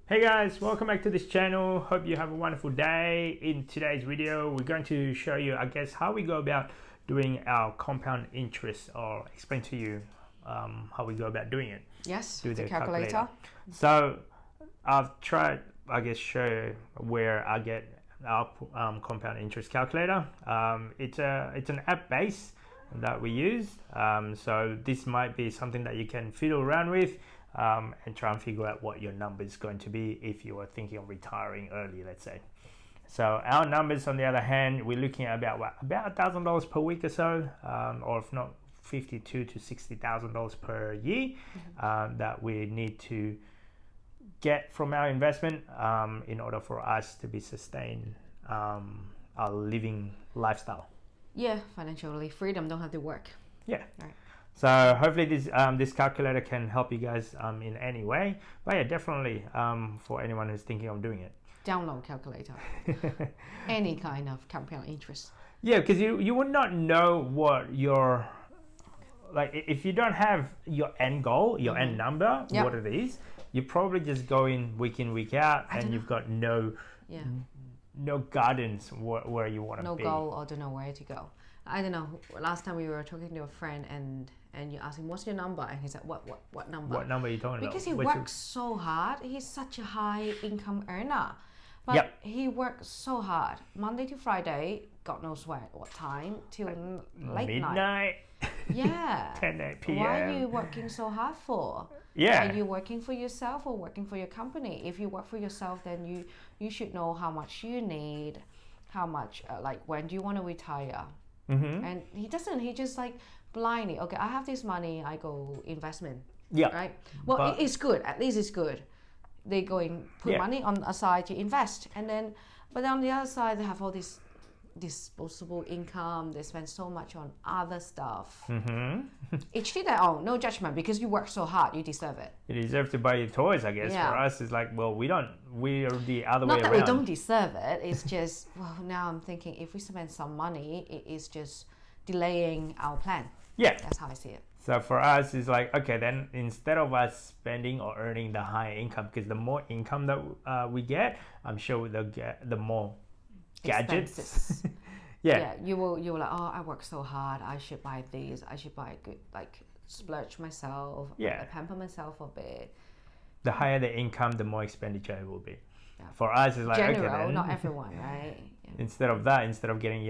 Hey guys, welcome back to this channel. Hope you have a wonderful day. In today's video, we're going to show you, how we go about doing our compound interest, or explain to you how we go about doing it. Yes, do the calculator. So I've tried, show where I get our compound interest calculator. It's an app base that we use. So this might be something that you can fiddle around with. And try and figure out what your number is going to be if you are thinking of retiring early, let's say. So our numbers, on the other hand, we're looking at about $1,000 per week or so, or if not, $52,000 to $60,000 per year that we need to get from our investment in order for us to be sustained our living lifestyle. Yeah, financially freedom, don't have to work. Yeah. Right. So hopefully this calculator can help you guys in any way. But yeah, definitely for anyone who's thinking of doing it. Download calculator. Any kind of compound interest. Yeah, because you would not know what your, if you don't have your end goal, your end number, what it is, you probably just go in, week out, and you've got no guidance where you want to be. No goal, or don't know where to go. I don't know. Last time we were talking to a friend, and you asked him, "What's your number?" And he said, "What number?" What number are you talking about? Because he works so hard. He's such a high income earner, but he works so hard Monday to Friday. God knows what time till late midnight. Yeah. 10 p.m. Why are you working so hard for? Yeah. Are you working for yourself or working for your company? If you work for yourself, then you should know how much you need, how much when do you want to retire. And he doesn't. He just blindly, okay, I have this money, I go investment. Yeah. Right. Well, it's good. At least it's good. They go and put money on aside to invest, and then, but on the other side, they have all this disposable income. They spend so much on other stuff. Each to their own. No judgment, because you work so hard, you deserve it. You deserve to buy your toys, I guess. Yeah. For us, it's we are the other way around. Not that we don't deserve it. It's just, well, now I'm thinking if we spend some money, it is just delaying our plan. Yeah. That's how I see it. So for us, it's okay, then instead of us spending or earning the higher income, because the more income that we get, I'm sure we'll get the more gadgets. Yeah, you will oh, I work so hard, I should buy these, I should buy good, splurge myself, pamper myself a bit. The higher the income, the more expenditure it will be. For us, it's general, okay, then, not everyone, right? Instead of getting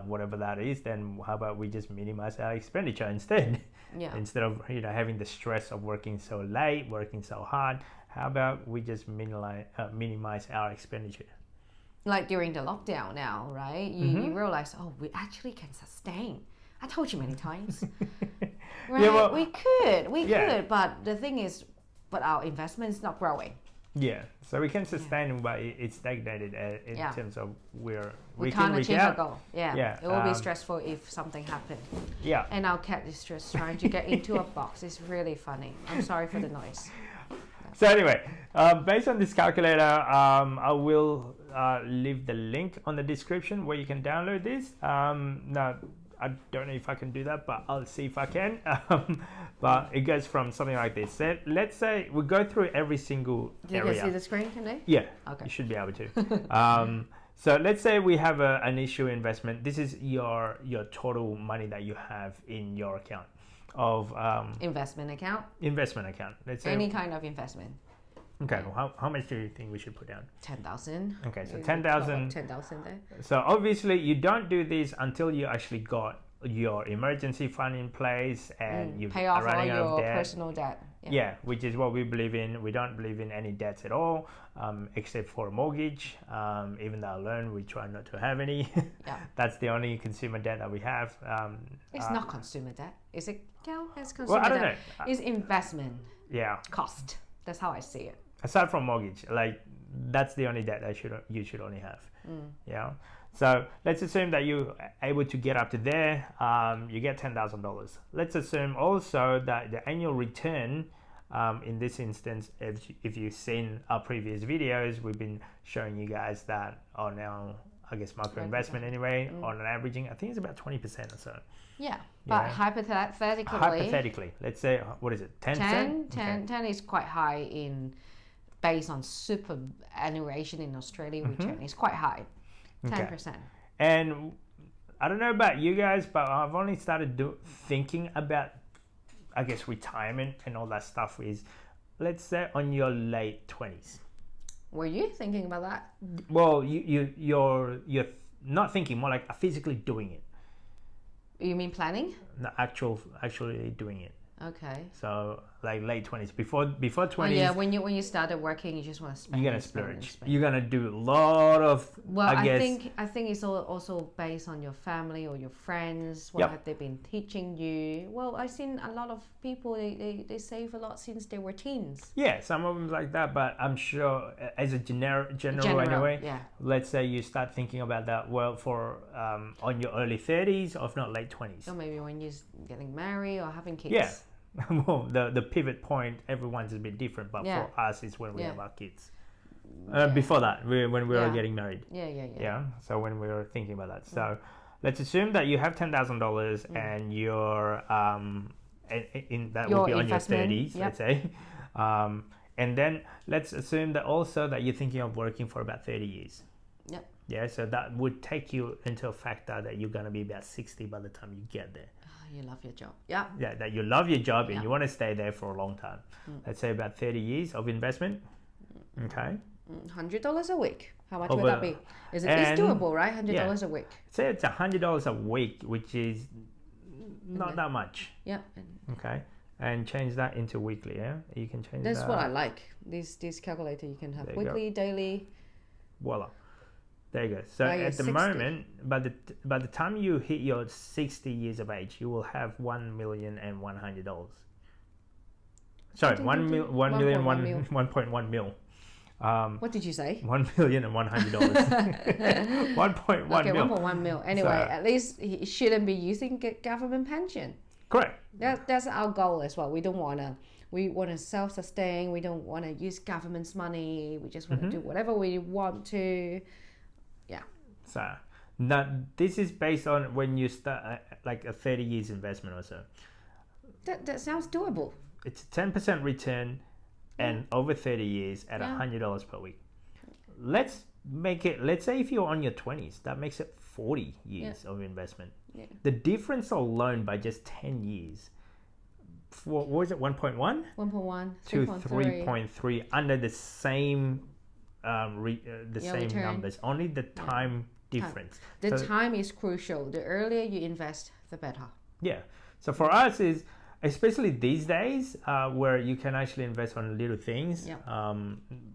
whatever that is, then how about we just minimize our expenditure instead? Instead of having the stress of working so late, working so hard, how about we just minimize our expenditure? Like during the lockdown now, right? You realize, oh, we actually can sustain. I told you many times. Right? Yeah, well, we could, but the thing is, our investment is not growing. Yeah, so we can sustain, but it's stagnated in terms of where we can't achieve our goal. Yeah, it will be stressful if something happened. Yeah, and our cat is just trying to get into a box. It's really funny. I'm sorry for the noise. So anyway, based on this calculator, I will leave the link on the description where you can download this. Now, I don't know if I can do that, but I'll see if I can. But it goes from something like this. So let's say we go through every single area. You can see the screen, can they? Yeah, okay. You should be able to. So let's say we have an initial investment. This is your total money that you have in your account of investment account. Let's say any kind of investment. Okay, well, how much do you think we should put down? 10,000. Okay, so 10,000. 10,000 there. So obviously you don't do this until you actually got your emergency fund in place and you pay off all your debt. Personal debt. Yeah, which is what we believe in. We don't believe in any debts at all, except for a mortgage. Even though I learned we try not to have any. Yeah. That's the only consumer debt that we have. It's not consumer debt. Is it count as consumer debt? Well, I don't know. It's investment. Yeah. Cost. That's how I see it. Aside from mortgage, that's the only debt that you should only have. Yeah. So let's assume that you're able to get up to there. You get $10,000. Let's assume also that the annual return, in this instance, if you've seen our previous videos, we've been showing you guys that on our, micro investment anyway, on an averaging, I think it's about 20% or so. Yeah, but hypothetically, let's say, what is it, 10%? 10 is quite high in based on superannuation in Australia return is quite high, 10%. And I don't know about you guys, but I've only started thinking about, I guess, retirement and all that stuff is, let's say on your late 20s. Were you thinking about that? Well, you're not thinking, more like physically doing it. You mean planning? No, actually doing it. Okay. So like late 20s, before 20s. Oh, yeah, when you started working, you just want to spend. You're gonna splurge. You're gonna do a lot of. Well, I think it's also based on your family or your friends. What have they been teaching you? Well, I've seen a lot of people they save a lot since they were teens. Yeah, some of them like that, but I'm sure as a general anyway. Yeah. Let's say you start thinking about that. Well, for on your early 30s, or if not late 20s. Or maybe when you're getting married or having kids. Yeah. Well, the pivot point, everyone's a bit different, but for us, it's when we have our kids. Before that, when we were getting married. Yeah. So when we were thinking about that, so let's assume that you have $10,000 and you're in that would be on your 30s, let's say, and then let's assume that also that you're thinking of working for about 30 years. Yep. Yeah, so that would take you into a factor that you're gonna be about 60 by the time you get there. You love your job. Yeah. Yeah, that you love your job and you want to stay there for a long time. Let's say about 30 years of investment. Okay. $100 a week. How much would that be? It's doable, right? $100 a week. Say it's $100 a week, which is not that much. Yeah. Okay. And change that into weekly. Yeah, you can change. That's what I like. This calculator you can have weekly, daily. Voila. There you go. So at the 60. moment, by the time you hit your 60 years of age, you will have $1,100,000. Sorry, 1.1 mil. What did you say? $1,100,000. 1.1 okay, mil. 1.1 mil. Anyway, at least he shouldn't be using government pension. Correct. That's our goal as well. We want to self-sustain. We don't want to use government's money. We just want to do whatever we want to. Yeah. So now this is based on when you start like a 30 years investment or so. That sounds doable. It's a 10% return and over 30 years at $100 per week. Let's say if you're on your 20s, that makes it 40 years of investment. Yeah. The difference alone by just 10 years, what was it, 1.1? 1.1 to 3.3 under the same same return. numbers, only the time difference. The time is crucial. The earlier you invest, the better. Yeah. So for us is, especially these days, where you can actually invest on little things.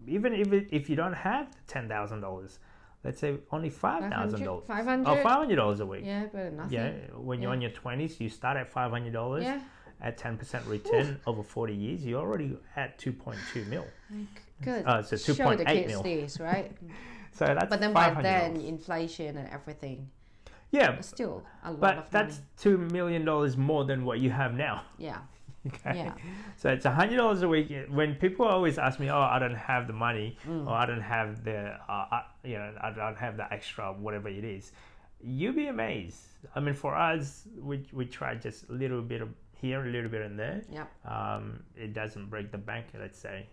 Even if you don't have $10,000, let's say only $5,000. $500 a week. Yeah, better than nothing. Yeah, when you're on your 20s, you start at $500. Yeah. At 10% return over 40 years, you're already at 2.2 mil. Good. So 2.8 mil. This, right? So that's. But then by then, inflation and everything. Yeah. But still a lot of money. But that's $2 million more than what you have now. Yeah. Okay. Yeah. So it's $100 a week. When people always ask me, "Oh, I don't have the money," or "I don't have the, I don't have the extra, whatever it is," you'll be amazed. I mean, for us, we try just a little bit of here, a little bit in there. Yeah. It doesn't break the bank, let's say.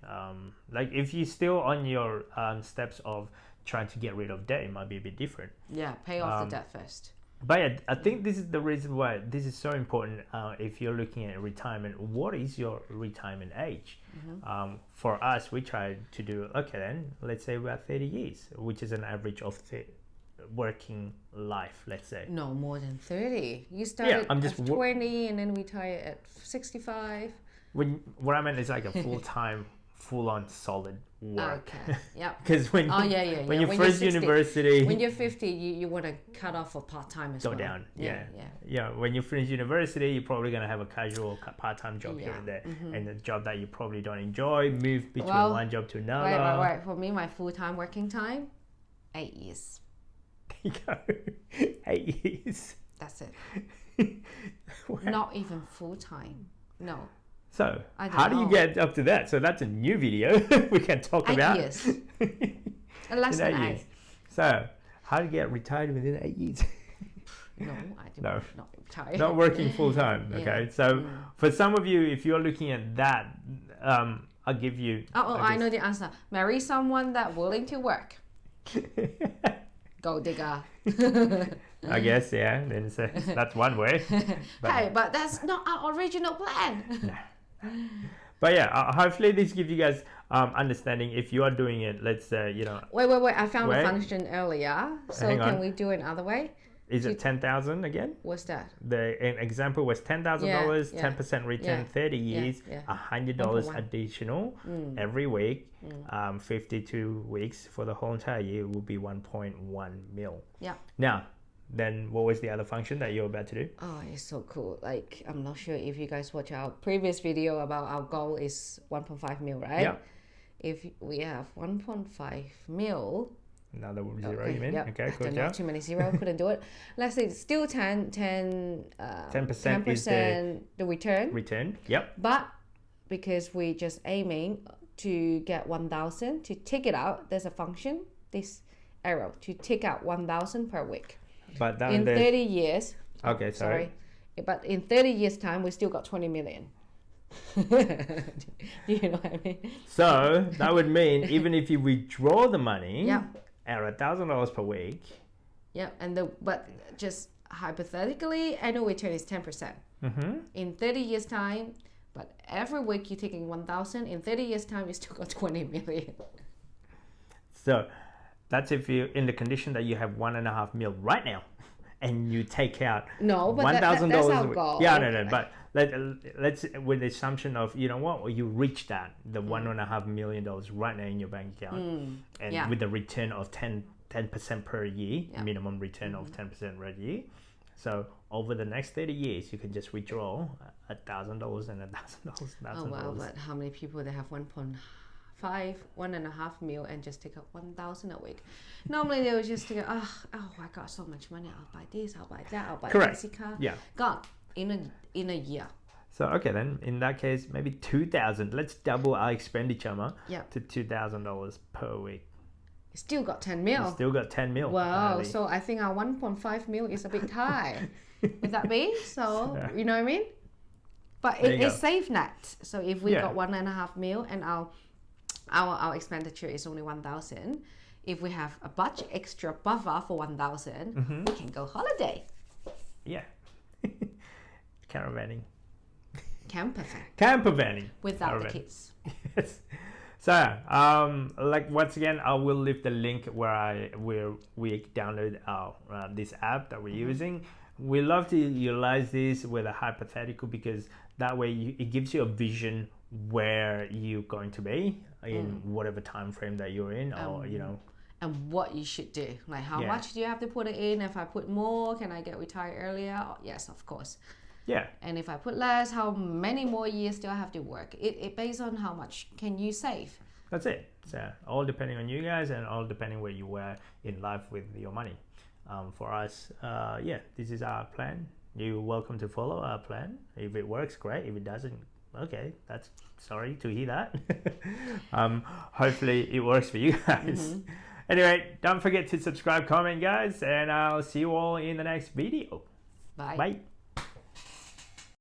Like if you're still on your steps of trying to get rid of debt, it might be a bit different. Yeah, pay off the debt first. But yeah, I think this is the reason why this is so important. If you're looking at retirement, what is your retirement age? For us, we try to do, okay then, let's say about 30 years, which is an average of working life, let's say. No, more than 30. You started at 20 and then retire at 65. What I meant is like a full-time, full-on solid work. Okay, yeah. Because when you're first 60, university... When you're 50, you want to cut off for part-time as well. Go down, yeah. When you finish university, you're probably going to have a casual part-time job here and there. And a job that you probably don't enjoy, move between one job to another. Right. For me, my full-time working time, 8 years. You go 8 years. That's it. Not even full time. No. So how do you get up to that? So that's a new video we can talk about. 8 years. Less than 8 years. So how do you get retired within 8 years? No, I didn't. No. Not retired. Not working full time. Okay. So for some of you, if you're looking at that, I'll give you. I know the answer. Marry someone that willing to work. Gold digger. I guess, yeah. Then that's one way. But that's not our original plan. But yeah, hopefully this gives you guys understanding. If you are doing it, let's say, Wait. I found a function earlier. So can we do it another way? Is it 10,000 again? What's that? An example was $10,000, 10% return, 30 years, $100 additional every week, 52 weeks for the whole entire year will be 1.1 mil. Yeah. Now, then what was the other function that you're about to do? Oh, it's so cool. Like, I'm not sure if you guys watch our previous video about our goal is 1.5 mil, right? Yeah. If we have 1.5 mil, another zero, you mean? Yep. Okay, cool. Not too many zero, couldn't do it. Let's say it's still 10% is the return. Return, yep. But because we just aiming to get 1,000, to take it out, there's a function, this arrow, to take out 1,000 per week. But in 30 years. Okay, sorry. But in 30 years' time, we still got 20 million. Do you know what I mean? So that would mean even if you withdraw the money at $1,000 per week. Yeah, but just hypothetically, annual return is 10%. In 30 years' time, but every week you're taking 1,000. In 30 years' time, you still got 20 million. So that's if you're in the condition that you have 1.5 mil right now, and you take out $1,000. That's our goal. Yeah, no. But let's with the assumption of you reach the $1.5 million right now in your bank account, and with the return of 10% per year, minimum return of 10% per year. So over the next 30 years, you can just withdraw $1,000 and $1,000. Oh wow! But how many people they have 1.5 mil and just take out 1,000 a week? Normally they would just take I got so much money, I'll buy this, I'll buy that, I'll buy a fancy car. Yeah. Gone in a year. So okay then, in that case, maybe 2,000. Let's double our expenditure to $2,000 per week. Still got 10 mil. Still got 10 mil. Wow. Apparently. So I think our 1.5 mil is a bit high. Would that be? So you know what I mean? But it's safe net. So if we got 1.5 mil and our expenditure is only 1,000, if we have a budget extra buffer for 1,000, we can go holiday. Yeah. Caravanning. Campervanning. Without the kids. Yes. So, once again, I will leave the link where we download our this app that we're using. We love to utilize this with a hypothetical because that way it gives you a vision where you're going to be in whatever time frame that you're in, or and what you should do. Like how much do you have to put it in? If I put more, can I get retired earlier? Yes, of course. Yeah. And if I put less, how many more years do I have to work? It based on how much can you save. That's it. So all depending on you guys and all depending where you were in life with your money. For us, this is our plan. You're welcome to follow our plan. If it works, great. If it doesn't, okay, that's sorry to hear that. Hopefully it works for you guys. Anyway, don't forget to subscribe, comment, guys, and I'll see you all in the next video. Bye. Bye.